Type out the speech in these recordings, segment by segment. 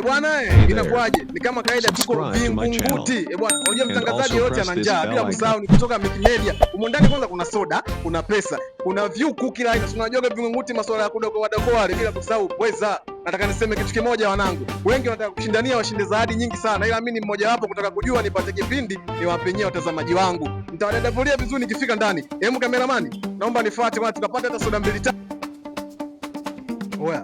Bwana inakuaje? Ni kama kaida tuko Vingunguti. Bwana, unajua mtangazaji yote ana njaa, bila kusahau ni kutoka Miki Media. Humo ndani kwanza kuna soda, kuna pesa, kuna view kila aina. Unajua Vingunguti masuala ya kudokoa bila kusahau pweza. Nataka niseme kitu kimoja wanangu. Wengi wanataka kushindania washinde zawadi nyingi sana. Ila mimi ni mmoja wapo kutaka kujua nipate kipindi niwapenyee watazamaji wangu. Nitawadadavulia vizuri nikifika ndani. Hebu kameramani, naomba nifuate bwana, tukapata hata soda 2 3. Oya.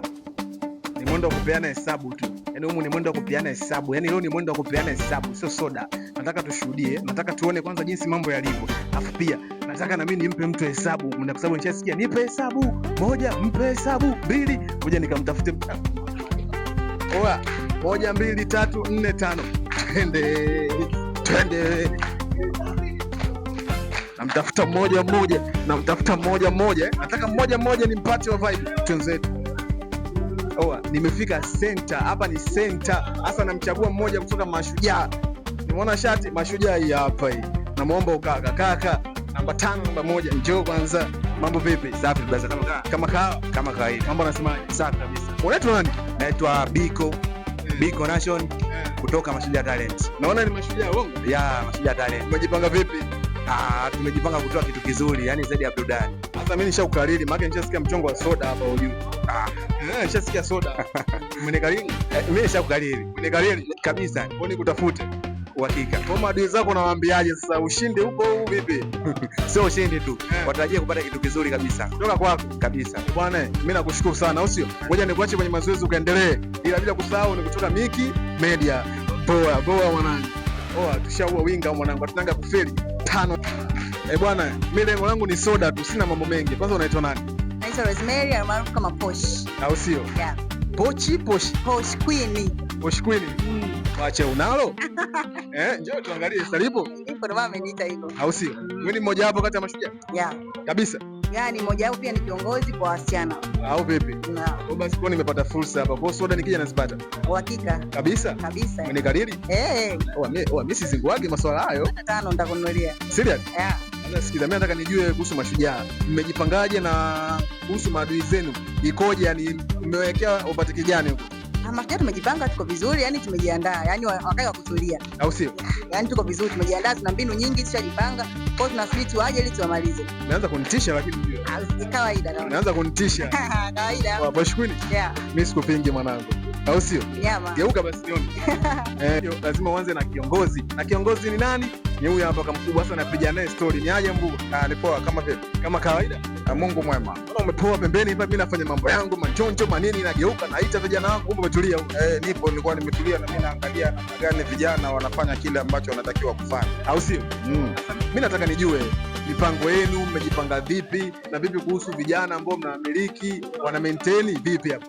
Ni mwendo wa kupeana hesabu tu. Yaani humu ni mwendo wa kupeana hesabu. Yaani leo ni mwendo wa kupeana hesabu, sio soda. Nataka tushuhudie, nataka tuone kwanza jinsi mambo yalivyo. Alafu pia nataka na mimi nimpe mtu hesabu. Kwa sababu nishasikia nipe hesabu 1, mpe hesabu 2. Ngoja nikamtafute. Oya, 1 2 3 4 5. Twende. Namtafuta mmoja mmoja. Nataka mmoja nimpate wa vibe. Twenzetu. Oa, nimefika center. Hapa ni center. Hasa namchagua mmoja kutoka Mashujaa. Nimeona shati Mashujaa hii hapa hii. Namuomba ukaka kaka. Namba 5 namba 1. Njoo kwanza. Mambo vipi? Safi basi kama kawaida. Mambo nasemaje? Safi kabisa. Unaitwa nani? Naitwa Biko Nation kutoka Mashujaa Talent. Naona ni Mashujaa uongo? Ya, Mashujaa Talent. Umejipanga vipi? Tumejipanga kutoa kitu kizuri, yani zaidi ya burudani. Sasa mimi nishaukariri, maana nishasikia mchongo wa soda hapa ujue. Nishasikia soda. Umenikariri? Mimi nishaukariri. Umenikariri kabisa. Mbona kutafute? Uhakika. Kwa maadui zako nawaambiaje sasa, ushinde huko vipi? Sio ushinde tu. Watarajia kupata kitu kizuri kabisa. Kutoka kwako kabisa. Bwana, mimi nakushukuru sana, au sio? Ngoja nikuache kwenye mazoezi ukaendelee. Ila bila kusahau ni kutoka Miki Media. Poa mwanangu. Tushaua winga mwanangu, tunanga kufeli 5. Bwana, mimi lengo langu ni soda tu, sina mambo mengi. Kwanza unaitwa nani? Naitwa Rosemary almaarufu kama Posh. Au sio? Yeah. Posh Queen. Wacha unalo? Njoo tuangalie salipo. Ipo ndo mama ameniita hivyo. Au sio? Wewe ni mmoja wapo kati ya Mashujaa? Yeah. Kabisa. Yaani mmoja wapo pia ni kiongozi kwa wasichana. Au vipi? Kwa basi kwa nimepata fursa hapa. Kwa soda nikija nazipata. Uhakika. Kabisa? Kabisa. Umenikariri? Mimi sizinguage masuala hayo. 5 nitakununulia. Serious? Yeah. Sikiza, mimi nataka nijue kuhusu Mashujaa. Mmejipangaje na kuhusu maadui zenu? Ikoje, yani mmewekea upatiki gani huko? Mashujaa tumejipanga, tuko vizuri, yani tumejiandaa, yani wakati wa kutulia. Au sio? Yani tuko vizuri, tumejiandaa, tuna mbinu nyingi tushajipanga. Kwa hiyo tunasubiri tuaje ili tuamalize. Naanza kunitisha lakini ni kawaida kama. Naanza kunitisha. Kawaida. Bosh Queen? Yeah. Mimi sikupingi mwanangu. Au sio? Yeah, geuka basi nione. Lazima uanze na kiongozi. Na kiongozi ni nani? Ni huyu hapa kama mkubwa sana, napiga naye story. Ni aje mbuga? Ni poa kama vile. Kama kawaida. Mungu mwema. Mbona umepoa pembeni hapa? Mimi nafanya mambo yangu, manjonjo manini, nageuka naita vijana wangu, kumbe umetulia huko. Nipo, nilikuwa nimetulia na mimi naangalia namna gani vijana wanafanya kile ambacho wanatakiwa kufanya. Au sio? Mimi nataka nijue mipango yenu, mmejipanga vipi na vipi kuhusu vijana ambao mnamiliki, wana maintain vipi hapa?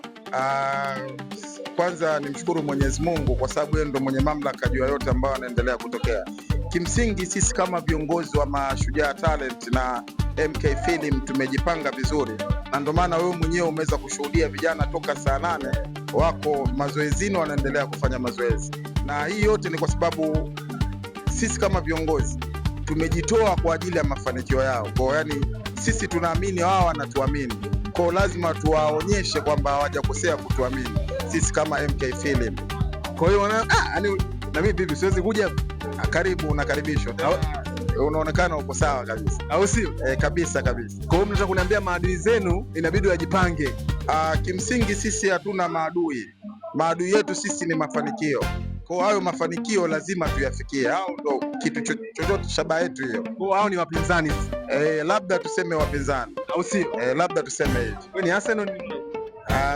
Kwanza nimshukuru Mwenyezi Mungu kwa sababu yeye ndo mwenye mamlaka juu ya yote ambayo yanaendelea kutokea. Kimsingi sisi kama viongozi wa Mashujaa Talent na MK Film tumejipanga vizuri, na ndio maana wewe mwenyewe umeweza kushuhudia vijana toka saa 8 wako mazoezini wanaendelea kufanya mazoezi, na hii yote ni kwa sababu sisi kama viongozi tumejitoa kwa ajili ya mafanikio yao. Kwa yani sisi tunaamini wao wanatuamini, kwa lazima tuwaonyeshe kwamba hawajakosea kutuamini sisi kama MK Film. Kwa hiyo na mimi bibi siwezi kuja. Karibu, unakaribishwa. Unaonekana uko sawa kabisa. Au sio? Kabisa. Kwa hiyo mnataka kuniambia maadui zenu inabidi wajipange? Kimsingi sisi hatuna maadui. Maadui yetu sisi ni mafanikio. Kwa hayo mafanikio lazima tuyafikie. Hao ndo kitu chochote shabaha yetu hiyo. Kwa hao ni wapinzani. Labda tuseme wapinzani. Au sio? Labda tuseme hivi. Wewe ni Arsenal?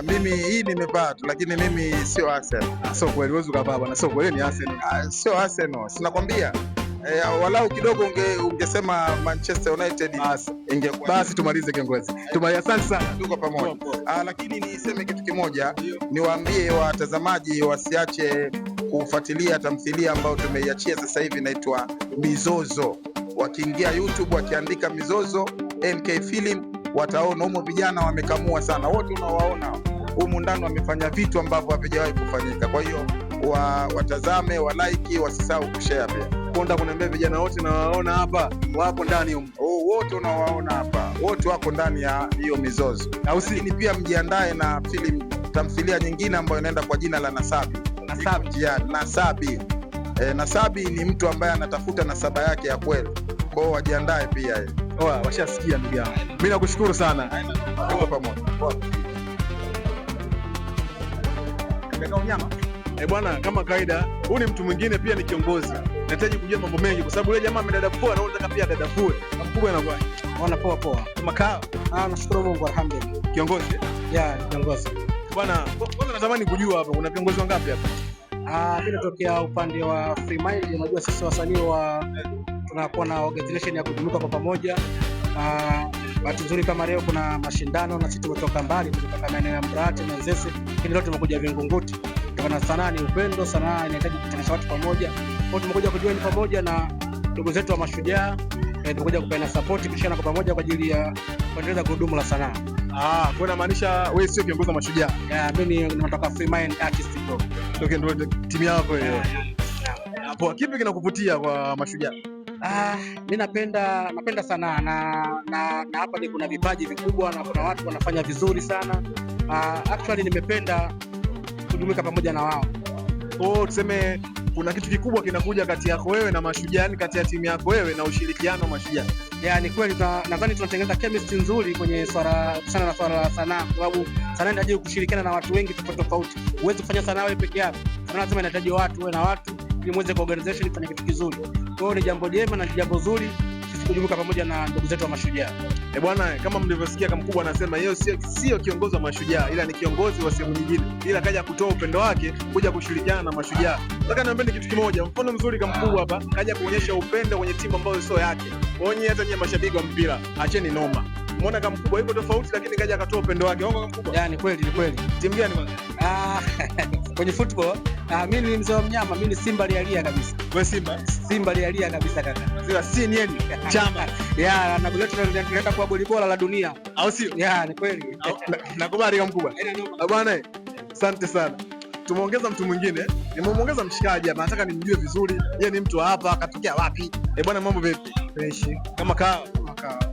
Mimi hii nimevaa tu, lakini mimi sio Arsenal. Sio kweli, wewe ukavaa bwana. Sio kweli, ni Arsenal. Sio Arsenal. Sinakwambia. Walau kidogo ungesema Manchester United ingekuwa. Basi tumalize kiongozi. Asante sana. Tuko pamoja. Lakini niseme kitu kimoja, niwaambie watazamaji wasiache kufuatilia tamthilia ambayo tumeiachia sasa hivi inaitwa Mizozo. Wakiingia YouTube wakiandika Mizozo MK Film wataona humo vijana wamekamua sana. Wote unawaona humu ndani wamefanya vitu ambavyo havijawahi kufanyika. Kwa hiyo watazame, walike, wasisahau kushare pia. Konda kuniambia vijana wote nawaona hapa wapo ndani huko. Wote unawaona hapa. Wote wako ndani ya hiyo Mizozo. Au si? Pia mjiandae na tamthilia nyingine ambayo inaenda kwa jina la Nasabi. Nasabi. Nasabi ni mtu ambaye anatafuta nasaba yake ya kweli, kwa hiyo wajiandae pia. Washasikia ndugu yangu, mimi nakushukuru sana. Tuko pamoja Unyama bwana, kama kawaida, huu ni mtu mwingine pia, ni kiongozi. Nahitaji kujua mambo mengi kwa sababu yule jamaa amedadafua na unataka pia dadafue. Mkubwa anakuwa Wana poa. kama kaa. Nashukuru Mungu, alhamdulillah. Kiongozi? Kiongozi. Bwana, kwanza natamani kujua hapa kuna viongozi wangapi hapa? Mimi natokea upande wa Free Mind. Unajua sisi wasanii tunakuwa na organization ya kujumuika kwa pamoja. Bahati nzuri kama leo kuna mashindano na sisi tumetoka mbali, tumetoka maeneo ya Mburati na Nzese, lakini leo tumekuja Vingunguti. Kutokana na sanaa ni upendo, sanaa inahitaji kukutanisha watu pamoja. Kwa hiyo tumekuja kujoin pamoja na ndugu zetu wa Mashujaa. Tumekuja kupeana support kushirikiana kwa pamoja kwa ajili ya kuendeleza gurudumu la sanaa. Kwa inamaanisha wewe sio kiongozi wa Mashujaa? Mimi natoka Free Mind Artist Group. Ndio timu yako hiyo. Hapo kipi kinakuvutia kwa Mashujaa? Mimi napenda sanaa na hapa ni kuna vipaji vikubwa na kuna watu wanafanya vizuri sana. Actually nimependa kujumuika pamoja na wao. Tuseme kuna kitu kikubwa kinakuja kati yako wewe na Mashujaa, yani kati ya timu yako wewe na ushirikiano wa Mashujaa. Ni kweli, nadhani tunatengeneza chemistry nzuri kwenye swala la sanaa, kwa sababu sanaa inahitaji kushirikiana na watu wengi tofauti. Huwezi kufanya sanaa wewe peke yako. Sanaa lazima inahitaji watu, wewe na watu, ili muweze kuorganization kufanya kitu kizuri. Kwa hiyo ni jambo jema na jambo zuri sisi kujumuika pamoja na ndugu zetu wa Mashujaa. Bwana, kama mlivyosikia kama mkubwa anasema yeye sio kiongozi wa Mashujaa, ila ni kiongozi wa sehemu nyingine, ila kaja kutoa upendo wake kuja kushirikiana na Mashujaa. Nataka niambie kitu kimoja, mfano mzuri kama mkubwa hapa kaja kuonyesha upendo kwenye timu ambayo sio yake. Wenyewe hata nyinyi mashabiki wa mpira, acheni noma. Umeona kama mkubwa yuko tofauti, lakini kaja akatoa upendo wake. Hongo kama mkubwa. Ni kweli. Timu gani kwanza? Kwenye football, mimi ni mzee wa mnyama, mimi ni Simba lialia kabisa. Wewe Simba? Simba lialia kabisa kaka. Sio sinieni chama. Na kuleta kwa boli bora la dunia. Au sio? Ni kweli. Nakubali kama mkubwa. Bwana, asante sana. Tumeongeza mtu mwingine, nimemuongeza mshikaji hapa, nataka nimjue vizuri. Yeye ni mtu hapa, akatokea wapi? Bwana, mambo vipi? Fresh. Kama kaa.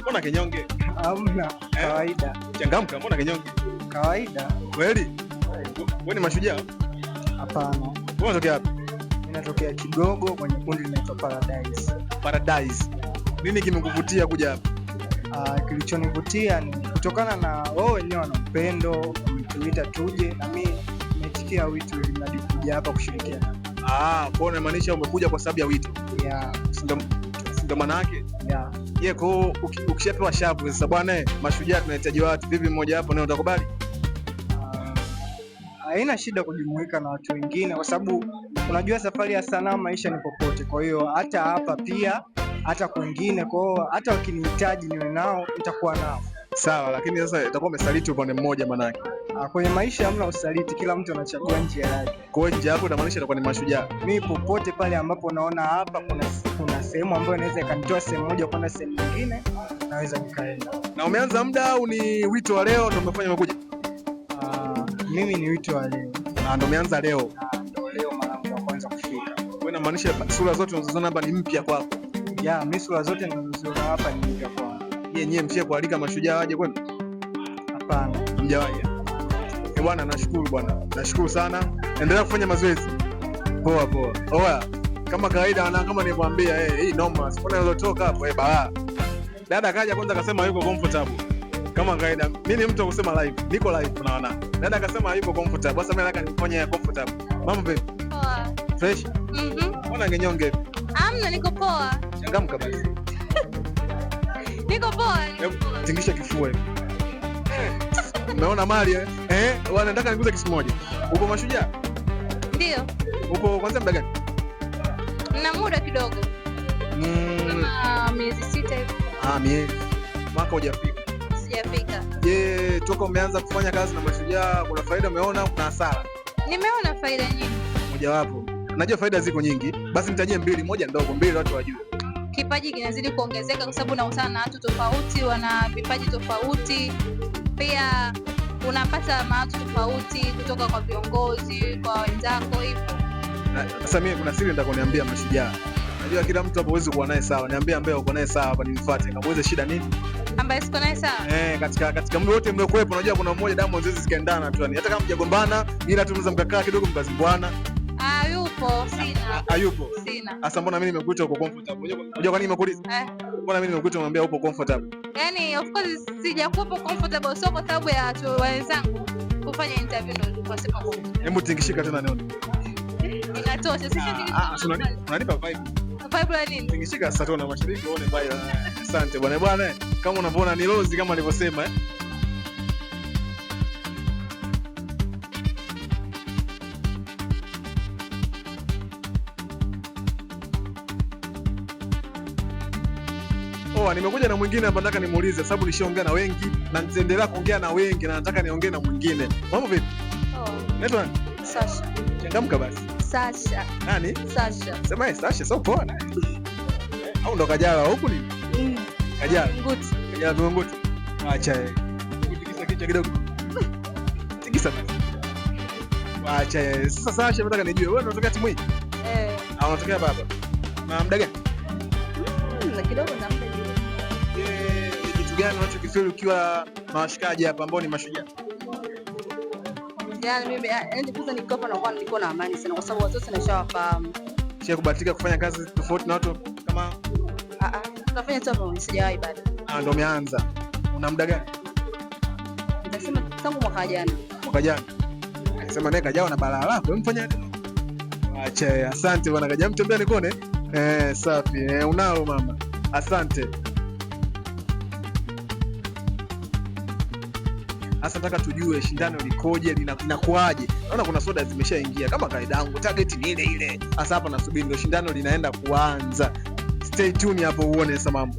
Mbona kinyonge? Hamna, kawaida. Changamka, mbona kinyonge? Kawaida. Kweli? Wewe ni Mashujaa? Hapana. Wewe unatokea wapi? Mimi natokea Kigogo kwenye kundi linaitwa Paradise. Nini kimekuvutia kuja hapa? Kilichonivutia ni kutokana na wao wenyewe wana upendo, wametuita tuje na mimi nimetikia wito ili mradi kuja hapa kushirikiana. Kwa inamaanisha umekuja kwa sababu ya wito. Ndio maana yake? Kwa ukishapewa shavu sasa, bwana Mashujaa tunahitaji watu vipi, mmoja hapo, na utakubali? Haina shida kujumuika na watu wengine, kwa sababu unajua safari ya sanaa, maisha ni popote. Kwa hiyo hata hapa pia, hata kwingine, kwa hiyo hata wakinihitaji niwe nao, nitakuwa nao. Sawa, lakini sasa itakuwa umesaliti upande mmoja manake. Kwenye maisha hamna usaliti, kila mtu anachagua njia yake. Kwa hiyo njia yako inamaanisha itakuwa ni Mashujaa. Mimi popote pale ambapo naona hapa kuna sehemu ambayo inaweza ikanitoa sehemu moja kwenda sehemu nyingine, naweza nikaenda. Na umeanza muda au ni wito wa leo ndio umefanya umekuja? Mimi ni wito wa leo. Ndio umeanza leo? Ndio leo mara ya kwanza kufika. Kwa inamaanisha sura zote unazoziona hapa ni mpya kwako? Mimi sura zote ninazoziona hapa ni mpya kwangu. Yenyewe mshie kualika Mashujaa waje kwenu? Hapana. Mjawahi? Bwana, nashukuru bwana. Nashukuru sana. Endelea kufanya mazoezi. Poa. Kama kawaida na kama nilivyoambia hii noma. Sipoona nilotoka hapo baa. Dada kaja kwanza akasema yuko comfortable. Kama kawaida mimi ni mtu wa kusema live. Niko live tunaona. Dada akasema yuko comfortable. Sasa mimi nataka nifanye comfortable. Mambo vipi? Poa. Fresh? Mbona ngenyonge? Hamna, niko poa. Changamka basi. Niko poa. Tingisha kifua hivi. Umeona mali nataka niguze kitu kimoja. Uko Mashujaa? Ndio. Uko kwanza muda gani? Na muda kidogo. Miezi 6 hivi. Miezi. Mwaka hujafika. Sijafika. Je, toka umeanza kufanya kazi na Mashujaa kuna faida umeona, kuna hasara? Nimeona faida nyingi. Mojawapo. Najua faida ziko nyingi. Basi nitajie mbili, moja ndogo, mbili watu wajue. Kipaji kinazidi kuongezeka kwa sababu unakutana na watu tofauti, wana vipaji tofauti. Pia unapata watu tofauti kutoka kwa viongozi, kwa wenzako hivyo. Sasa mimi kuna siri nitakoniambia Mashujaa. Najua kila mtu hapo huwezi kuwa naye sawa. Niambie ambaye uko naye sawa hapa nimfuate. Kama uweze shida nini? Ambaye siko naye sawa? Katika muda wote mliokuepo unajua kuna mmoja damu zoezi zikaendana tu yani. Hata kama mjagombana ila tu mnaweza mkakaa kidogo mkazimbwana. Hayupo, sina. Hayupo. Sina. Sasa mbona mimi nimekuita uko comfortable? Unajua kwa nini nimekuuliza? Mbona mimi nimekuita umwambia upo comfortable? Yaani of course sijakuwa comfortable, sio kwa sababu ya watu wenzangu kufanya interview ndio tukasema comfortable. Hebu tingishika tena nione. Inatosha. Sisi unanipa vibe. Vibe la nini? Tingishika sasa tuone mashariki uone vibe. Asante bwana. Kama unavyoona ni Rose kama nilivyosema nimekuja na mwingine hapa, nataka nimuulize sababu nishaongea na wengi na nitaendelea kuongea na wengi na nataka niongee na mwingine. Mambo vipi? Unaitwa nani? Sasha. Changamka basi. Sasha. Nani? Sasha. Sema Sasha, sio poa. Au ndo Kajala huku ni? Kajala. Nguti. Kajala Vingunguti. Acha kutikisa kichwa kidogo. Tikisa basi. Acha sasa Sasha, nataka nijue wewe unatokea timu hii? Au unatokea baba? Na muda gani? Kidogo na muda. Ni kitu gani unachokifeel ukiwa na washikaji hapa ambao ni mashujaa? Yaani mimi kwanza niko hapa na niko na amani sana kwa sababu watu wote nishawafahamu. Sio kubahatika kufanya kazi tofauti na watu kama tunafanya tu hapa sijawahi bado. Ndio umeanza. Una muda gani? Nitasema tangu mwaka jana. Mwaka jana. Akasema naye Kajao na balaa lako, wewe mfanya nini? Acha, asante bwana Kajao, mtembea nikone. Safi. Unao mama. Asante. Sasa nataka tujue shindano likoje, linakuaje? Naona kuna soda zimeshaingia kama kaida yangu, target ni ile ile. Sasa hapa nasubiri ndio shindano linaenda kuanza. Stay tuned hapo uone sasa mambo.